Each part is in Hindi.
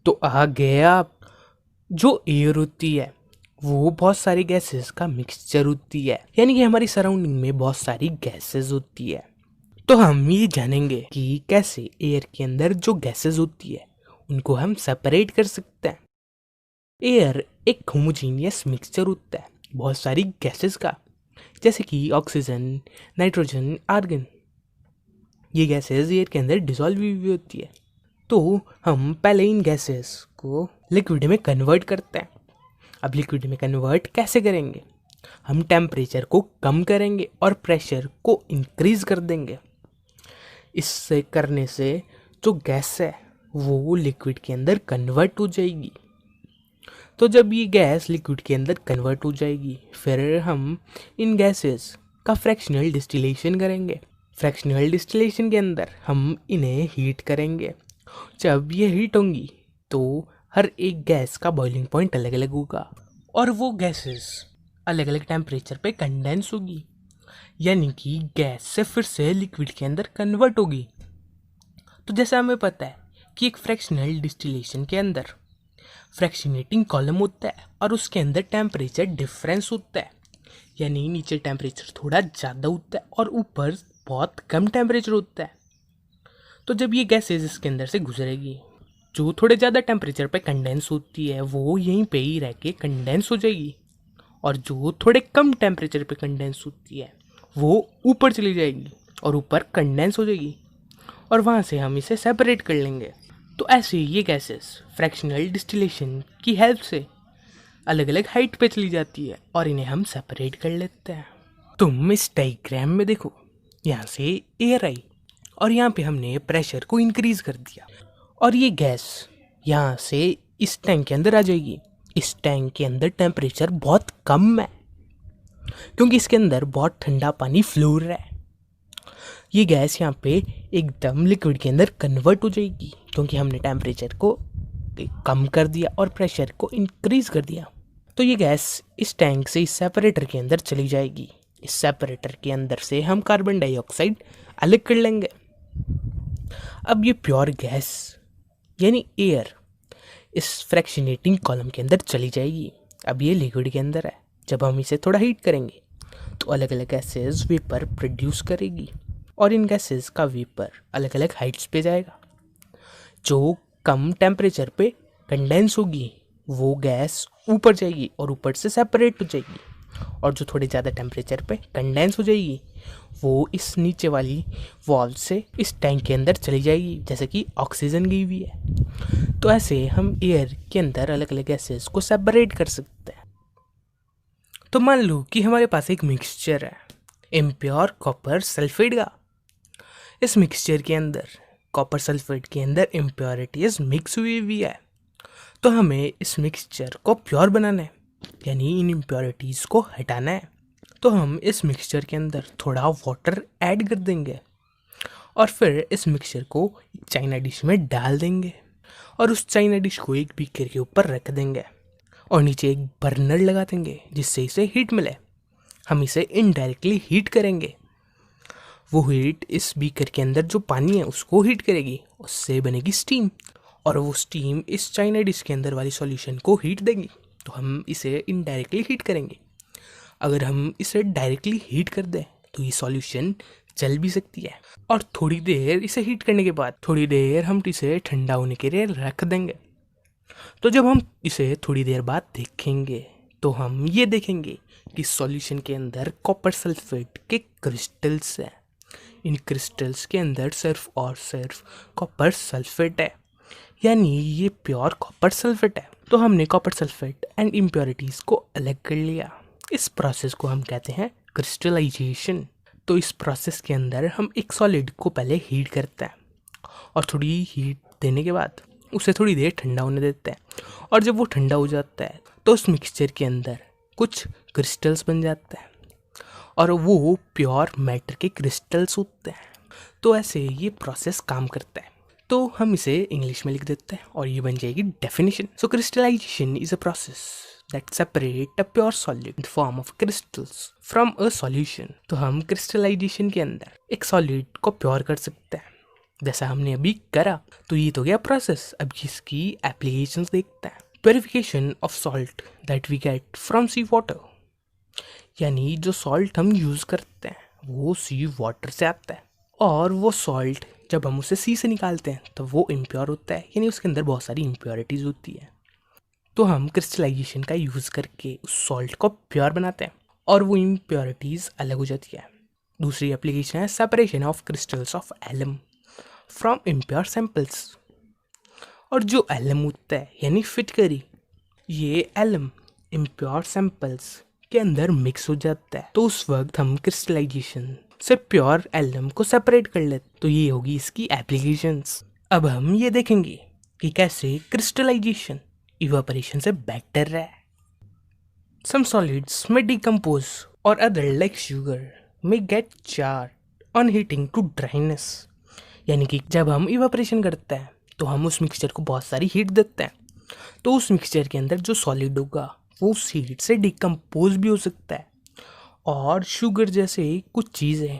तो आ गया जो एयर होती है वो बहुत सारी गैसेस का मिक्सचर होती है, यानी कि हमारी सराउंडिंग में बहुत सारी गैसेस होती है। तो हम ये जानेंगे कि कैसे एयर के अंदर जो गैसेस होती है उनको हम सेपरेट कर सकते हैं। एयर एक होमोजीनियस मिक्सचर होता है बहुत सारी गैसेस का, जैसे कि ऑक्सीजन, नाइट्रोजन, आर्गन। ये गैसेस एयर के अंदर डिसॉल्व हुई होती है। तो हम पहले इन गैसेस को लिक्विड में कन्वर्ट करते हैं। अब लिक्विड में कन्वर्ट कैसे करेंगे? हम टेम्परेचर को कम करेंगे और प्रेशर को इंक्रीज कर देंगे। इससे करने से जो गैस है वो लिक्विड के अंदर कन्वर्ट हो जाएगी। तो जब ये गैस लिक्विड के अंदर कन्वर्ट हो जाएगी, फिर हम इन गैसेस का फ्रैक्शनल डिस्टिलेशन करेंगे। फ्रैक्शनल डिस्टिलेशन के अंदर हम इन्हें हीट करेंगे। जब ये हीट होंगी तो हर एक गैस का बॉइलिंग पॉइंट अलग अलग होगा और वो गैसेस अलग अलग टेम्परेचर पे कंडेंस होगी, यानी कि गैस से फिर से लिक्विड के अंदर कन्वर्ट होगी। तो जैसा हमें पता है कि एक फ्रैक्शनल डिस्टिलेशन के अंदर फ्रैक्शनेटिंग कॉलम होता है और उसके अंदर टेम्परेचर डिफरेंस होता है, यानी नीचे टेम्परेचर थोड़ा ज़्यादा होता है और ऊपर बहुत कम टेम्परेचर होता है। तो जब ये गैसेज इसके अंदर से गुजरेगी, जो थोड़े ज़्यादा टेम्परेचर पे कंडेंस होती है वो यहीं पे ही रह के कंडेंस हो जाएगी, और जो थोड़े कम टेम्परेचर पे कंडेंस होती है वो ऊपर चली जाएगी और ऊपर कंडेंस हो जाएगी, और वहाँ से हम इसे सेपरेट कर लेंगे। तो ऐसे ये गैसेस फ्रैक्शनल डिस्टिलेशन की हेल्प से अलग अलग हाइट पे चली जाती है और इन्हें हम सेपरेट कर लेते हैं। तुम इस डायग्राम में देखो, यहाँ से एयर आई और यहाँ पे हमने प्रेशर को इंक्रीज कर दिया और ये गैस यहाँ से इस टैंक के अंदर आ जाएगी। इस टैंक के अंदर टेम्परेचर बहुत कम है क्योंकि इसके अंदर बहुत ठंडा पानी फ्लो रहा है। ये गैस यहाँ पे एकदम लिक्विड के अंदर कन्वर्ट हो जाएगी क्योंकि हमने टेम्परेचर को कम कर दिया और प्रेशर को इंक्रीज कर दिया। तो ये गैस इस टैंक से इस सेपरेटर के अंदर चली जाएगी। इस सेपरेटर के अंदर से हम कार्बन डाइऑक्साइड अलग कर लेंगे। अब ये प्योर गैस यानी एयर इस फ्रैक्शनेटिंग कॉलम के अंदर चली जाएगी। अब ये लिक्विड के अंदर है। जब हम इसे थोड़ा हीट करेंगे तो अलग अलग गैसेस वेपर प्रोड्यूस करेगी और इन गैसेस का वेपर अलग अलग हाइट्स पे जाएगा। जो कम टेम्परेचर पे कंडेंस होगी वो गैस ऊपर जाएगी और ऊपर से सेपरेट हो जाएगी, और जो थोड़े ज़्यादा टेम्परेचर पे कंडेंस हो जाएगी वो इस नीचे वाली वॉल से इस टैंक के अंदर चली जाएगी, जैसे कि ऑक्सीजन गई हुई है। तो ऐसे हम एयर के अंदर अलग अलग गैसेस को सेपरेट कर सकते हैं। तो मान लो कि हमारे पास एक मिक्सचर है इम्प्योर कॉपर सल्फेट का। इस मिक्सचर के अंदर कॉपर सल्फेट के अंदर इम्प्योरिटीज मिक्स हुई हुई है। तो हमें इस मिक्सचर को प्योर बनाना है, यानी इन इम्प्योरिटीज़ को हटाना है। तो हम इस मिक्सचर के अंदर थोड़ा वाटर ऐड कर देंगे और फिर इस मिक्सचर को एक चाइना डिश में डाल देंगे और उस चाइना डिश को एक बीकर के ऊपर रख देंगे और नीचे एक बर्नर लगा देंगे जिससे इसे हीट मिले। हम इसे इनडायरेक्टली हीट करेंगे। वो हीट इस बीकर के अंदर जो पानी है उसको हीट करेगी, उससे बनेगी स्टीम, और वो स्टीम इस चाइना डिश के अंदर वाली सॉल्यूशन को हीट देगी। तो हम इसे इनडायरेक्टली हीट करेंगे। अगर हम इसे डायरेक्टली हीट कर दें तो ये सॉल्यूशन जल भी सकती है, और थोड़ी देर इसे हीट करने के बाद थोड़ी देर हम इसे ठंडा होने के लिए रख देंगे। तो जब हम इसे थोड़ी देर बाद देखेंगे तो हम ये देखेंगे कि सॉल्यूशन के अंदर कॉपर सल्फेट के क्रिस्टल्स हैं। इन क्रिस्टल्स के अंदर सिर्फ और सिर्फ कॉपर सल्फेट है, यानी ये प्योर कॉपर सल्फेट है। तो हमने कॉपर सल्फेट एंड इम्प्योरिटीज़ को अलग कर लिया। इस प्रोसेस को हम कहते हैं क्रिस्टलाइजेशन। तो इस प्रोसेस के अंदर हम एक सॉलिड को पहले हीट करते हैं और थोड़ी हीट देने के बाद उसे थोड़ी देर ठंडा होने देते हैं, और जब वो ठंडा हो जाता है तो उस मिक्सचर के अंदर कुछ क्रिस्टल्स बन जाते हैं और वो प्योर मैटर के क्रिस्टल्स होते हैं। तो ऐसे ये प्रोसेस काम करता है। तो हम इसे इंग्लिश में लिख देते हैं और ये बन जाएगी definition. So crystallization is a process that separate a pure solid in the form of crystals from a solution। तो हम क्रिस्टलाइजेशन के अंदर एक सॉलिड को प्योर कर सकते हैं जैसा हमने अभी करा। तो ये तो गया प्रोसेस। अब इसकी एप्लीकेशंस देखते हैं। Purification of salt that we get from sea water, यानी जो सॉल्ट हम यूज़ करते हैं वो सी वाटर से आता है, और वो सॉल्ट जब हम उसे सी से निकालते हैं तो वो इम्प्योर होता है, यानी उसके अंदर बहुत सारी इम्प्योरिटीज़ होती है। तो हम क्रिस्टलाइजेशन का यूज़ करके उस सॉल्ट को प्योर बनाते हैं और वो इम्प्योरिटीज़ अलग हो जाती है। दूसरी एप्लीकेशन है separation of crystals of alum from impure samples. और जो एलम होता है यानी फिटकरी, ये एलम इम्प्योर सैंपल्स के अंदर मिक्स हो जाता है, तो उस वक्त हम क्रिस्टलाइजेशन से प्योर एलम को सेपरेट कर लेते। तो ये होगी इसकी एप्लीकेशंस। अब हम ये देखेंगे कि कैसे क्रिस्टलाइजेशन इवापोरेशन से बेटर है। Some solids may decompose or other like sugar may get charred on heating to dryness। यानी कि जब हम इवापोरेशन करते हैं तो हम उस मिक्सचर को बहुत सारी हीट देते हैं, तो उस मिक्सचर के अंदर जो सॉलिड होगा वो उस हीट से डिकम्पोज भी हो सकता है, और शुगर जैसे कुछ चीज़ें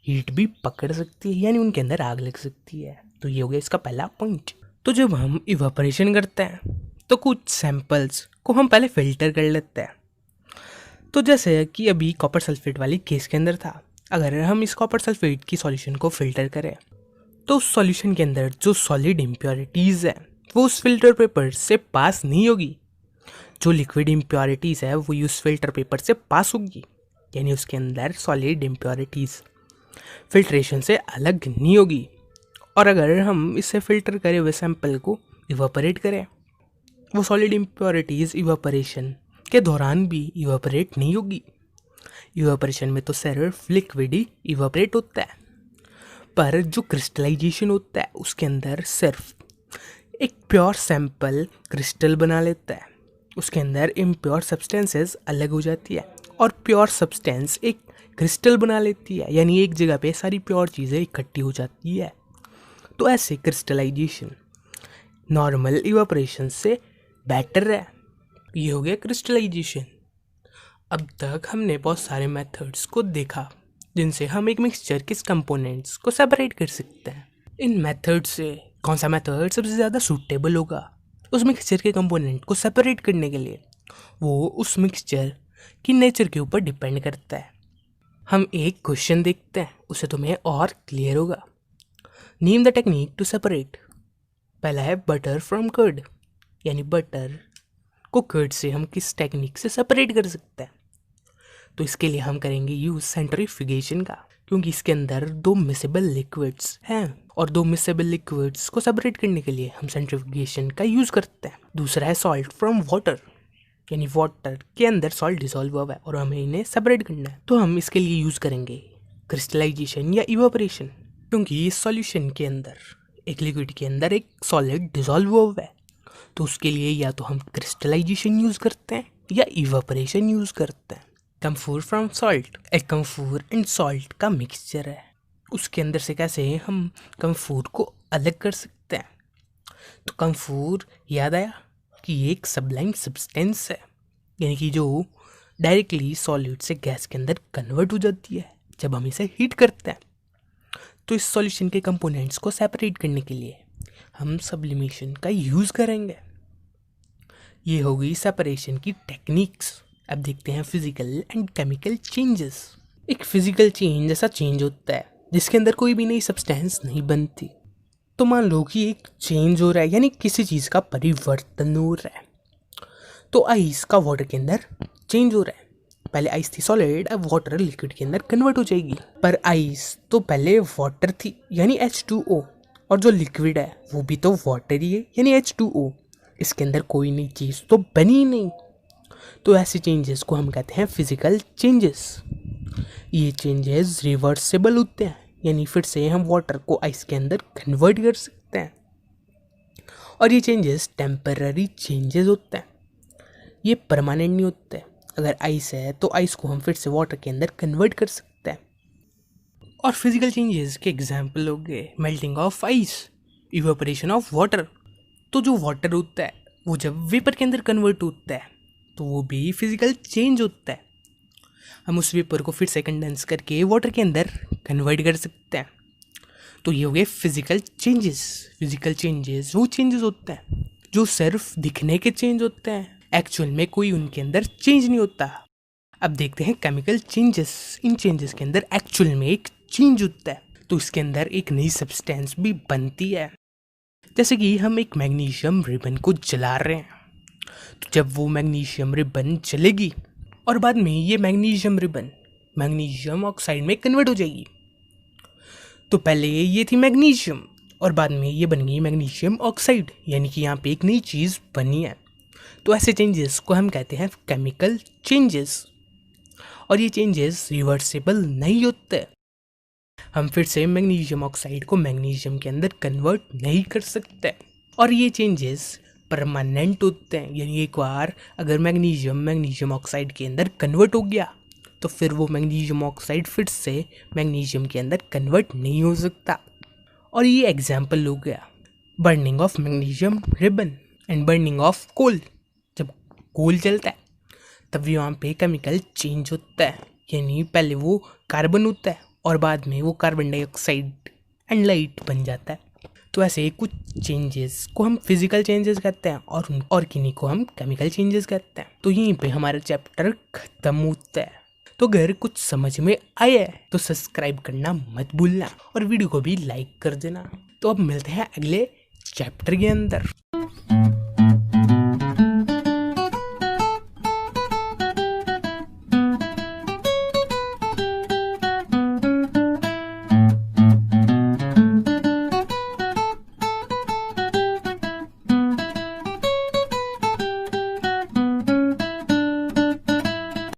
हीट भी पकड़ सकती है, यानी उनके अंदर आग लग सकती है। तो ये हो गया इसका पहला पॉइंट। तो जब हम इवापोरेशन करते हैं तो कुछ सैंपल्स को हम पहले फिल्टर कर लेते हैं। तो जैसे कि अभी कॉपर सल्फेट वाली केस के अंदर था, अगर हम इस कॉपर सल्फेट की सॉल्यूशन को फिल्टर करें तो उस सॉल्यूशन के अंदर जो सॉलिड इम्प्योरिटीज़ है वो उस फिल्टर पेपर से पास नहीं होगी। जो लिक्विड इम्प्योरिटीज़ है वो उस फिल्टर पेपर से पास होगी, यानी उसके अंदर सॉलिड इम्प्योरिटीज़ फिल्ट्रेशन से अलग नहीं होगी। और अगर हम इसे फिल्टर करे हुए सैंपल को इवापोरेट करें, वो सॉलिड इम्प्योरिटीज़ इवापोरेशन के दौरान भी इवापोरेट नहीं होगी। इवापोरेशन में तो सिर्फ लिक्विड ही इवापोरेट होता है, पर जो क्रिस्टलाइजेशन होता है उसके अंदर सिर्फ एक प्योर सैंपल क्रिस्टल बना लेता है। उसके अंदर इम्प्योर सब्सटेंसेस अलग हो जाती है और प्योर सब्सटेंस एक क्रिस्टल बना लेती है, यानी एक जगह पे सारी प्योर चीज़ें इकट्ठी हो जाती है। तो ऐसे क्रिस्टलाइजेशन नॉर्मल इवापोरेशन से बेटर है। ये हो गया क्रिस्टलाइजेशन। अब तक हमने बहुत सारे मेथड्स को देखा जिनसे हम एक मिक्सचर के कंपोनेंट्स को सेपरेट कर सकते हैं। इन मेथड से कौन सा मेथड सबसे ज़्यादा सूटेबल होगा उस मिक्सचर के कंपोनेंट को सेपरेट करने के लिए, वो उस मिक्सचर की नेचर के ऊपर डिपेंड करता है। हम एक क्वेश्चन देखते हैं, उससे तुम्हें और क्लियर होगा। Name the technique to separate. पहला है बटर फ्रॉम कर्ड, यानी बटर को कर्ड से हम किस टेक्निक से सेपरेट कर सकते हैं। तो इसके लिए हम करेंगे यूज सेंट्रीफ्यूगेशन का, क्योंकि इसके अंदर दो मिसेबल लिक्विड्स हैं और दो मिसेबल लिक्विड्स को सेपरेट करने के लिए हम सेंट्रीफ्यूगेशन का यूज करते हैं। दूसरा है सॉल्ट फ्रॉम वाटर, यानी वाटर के अंदर सॉल्ट डिसॉल्व हुआ है और हमें इन्हें सेपरेट करना है। तो हम इसके लिए यूज करेंगे क्रिस्टलाइजेशन या इवापोरेशन, क्योंकि इस सॉल्यूशन के अंदर एक लिक्विड के अंदर एक सॉलिड डिसॉल्व हुआ है, तो उसके लिए या तो हम क्रिस्टलाइजेशन यूज करते हैं या इवापोरेशन यूज करते हैं। कम्फोर फ्रॉम सॉल्ट एक कम्फोर एंड सॉल्ट का मिक्सचर है, उसके अंदर से कैसे हम कम्फोर को अलग कर सकते हैं। तो कम्फोर याद आया कि ये एक सबलाइम सब्सटेंस है, यानी कि जो डायरेक्टली सॉलिड से गैस के अंदर कन्वर्ट हो जाती है जब हम इसे हीट करते हैं। तो इस सॉल्यूशन के कंपोनेंट्स को सेपरेट करने के लिए हम सब्लिमेशन का यूज़ करेंगे। ये हो गई सेपरेशन की टेक्निक्स। अब देखते हैं फिजिकल एंड केमिकल चेंजेस। एक फिजिकल चेंज ऐसा चेंज होता है जिसके अंदर कोई भी नई सब्सटेंस नहीं बनती। तो मान लो कि एक चेंज हो रहा है, यानी किसी चीज़ का परिवर्तन हो रहा है। तो आइस का वाटर के अंदर चेंज हो रहा है। पहले आइस थी सॉलिड, अब वाटर लिक्विड के अंदर कन्वर्ट हो जाएगी। पर आइस तो पहले वाटर थी, यानी H2O, और जो लिक्विड है वो भी तो वाटर ही है, यानी H2O। इसके अंदर कोई नई चीज़ तो बनी ही नहीं। तो ऐसे चेंजेस को हम कहते हैं फिजिकल चेंजेस। ये चेंजेस रिवर्सेबल होते हैं, यानी फिर से हम वाटर को आइस के अंदर कन्वर्ट कर सकते हैं। और ये चेंजेस टेम्पररी चेंजेस होते हैं, ये परमानेंट नहीं होते। अगर आइस है तो आइस को हम फिर से वाटर के अंदर कन्वर्ट कर सकते हैं। और फिजिकल चेंजेस के एग्जाम्पल हो गए melting of ice, evaporation of water. तो जो वाटर होता है वो जब वेपर के अंदर कन्वर्ट होता है तो वो भी फिजिकल चेंज होता है। हम उस वेपर को फिर से कंडेंस करके वाटर के अंदर कन्वर्ट कर सकते हैं। तो ये हो गए फिजिकल चेंजेस वो चेंजेस होते हैं जो सिर्फ दिखने के चेंज होते हैं, एक्चुअल में कोई उनके अंदर चेंज नहीं होता। अब देखते हैं केमिकल चेंजेस। इन चेंजेस के अंदर एक्चुअल में एक चेंज होता है, तो इसके अंदर एक नई सब्सटेंस भी बनती है। जैसे कि हम एक मैग्नीशियम रिबन को जला रहे हैं, तो जब वो मैग्नीशियम रिबन जलेगी और बाद में ये मैग्नीशियम रिबन मैग्नीशियम ऑक्साइड में कन्वर्ट हो जाएगी। तो पहले ये थी मैग्नीशियम और बाद में ये बन गई मैग्नीशियम ऑक्साइड, यानी कि यहाँ पे एक नई चीज़ बनी है। तो ऐसे चेंजेस को हम कहते हैं केमिकल चेंजेस, और ये चेंजेस रिवर्सिबल नहीं होते। हम फिर से मैग्नीशियम ऑक्साइड को मैग्नीशियम के अंदर कन्वर्ट नहीं कर सकते, और ये चेंजेस परमानेंट होते हैं, यानी एक बार अगर मैग्नीशियम ऑक्साइड के अंदर कन्वर्ट हो गया तो फिर वो मैग्नीशियम ऑक्साइड फिर से मैग्नीशियम के अंदर कन्वर्ट नहीं हो सकता। और ये एग्जाम्पल हो गया burning of magnesium ribbon and burning of coal. जब कोल जलता है तब भी वहाँ पे केमिकल चेंज होता है, यानी पहले वो कार्बन होता है और बाद में वो कार्बन डाइऑक्साइड एंड लाइट बन जाता है। तो ऐसे कुछ चेंजेस को हम फिजिकल चेंजेस कहते हैं और किन्हीं को हम केमिकल चेंजेस कहते हैं। तो यहीं पे हमारा चैप्टर खत्म होता है। तो अगर कुछ समझ में आया है तो सब्सक्राइब करना मत भूलना और वीडियो को भी लाइक कर देना। तो अब मिलते हैं अगले चैप्टर के अंदर।